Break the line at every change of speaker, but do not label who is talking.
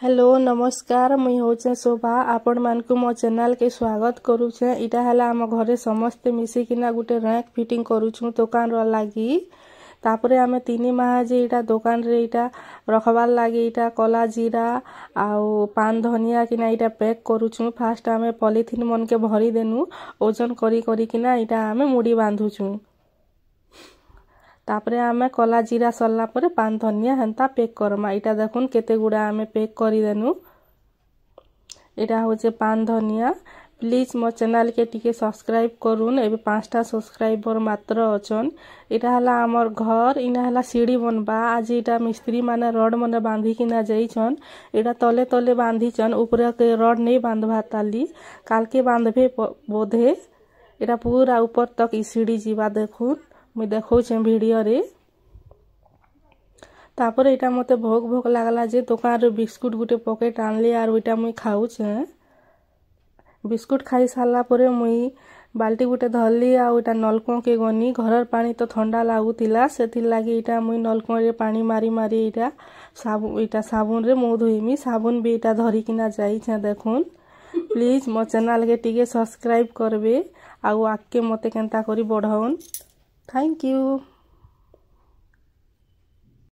Hello नमस्कार मुई होचे शोभा आपण मानकु मो चैनल के स्वागत करूछे। इटा हला हम घरे समस्त मिसिकिना गुटे रैक फिटिंग करूछु दुकान रो लागी। तापरे आमे 3 माह जे इटा दुकान रे इटा रखबार लागी इटा कला जीरा आउ पान धनिया किना इटा पैक करूछु। फास्ट आमे पॉलिथिन मन के भरी देनु ओजन करी करी किना इटा आमे मुड़ी बांधुछु। तापरे आमे कला जीरा सरला परे पान धनिया हंता पैक करमा। इटा देखुन केते गुडा आमे पैक करी देनु। इटा होचे पान धनिया। प्लीज मो चैनल के टिके सब्सक्राइब करून। एबे 5टा सब्सक्राइबर मात्र अछन। इटा हला हमर घर इना हला सीढ़ी बनबा। आज इटा मिस्त्री माने रड मने बांधी किना जाइछन। इटा तले तले बांधी छन ऊपर के रड नहीं बांधबा ताली काल के बांधबे बोधे। इटा पूरा ऊपर तक ई सीढ़ी जीवा देखुन मुई देखौ छे वीडियो रे। तापर इटा मते भोग भोग लागला जे दुकान रे बिस्कुट गुटे पॉकेट आनली आर ओइटा मुई खाऊ छे। बिस्कुट खाई साला परे मुई बाल्टी गुटे धरली आ ओइटा नलको के गनी। घरर पानी तो ठंडा लागुतिला सेति लागि इटा मुई नलको रे पानी मारी मारी इटा साबुन रे मुंह धोइमी। साबुन भी इटा धरी किना जाई छे देखुन। प्लीज मो चैनल के टिके सब्सक्राइब करबे आउ आके मते केनता करी बढ़ाउन। Thank you.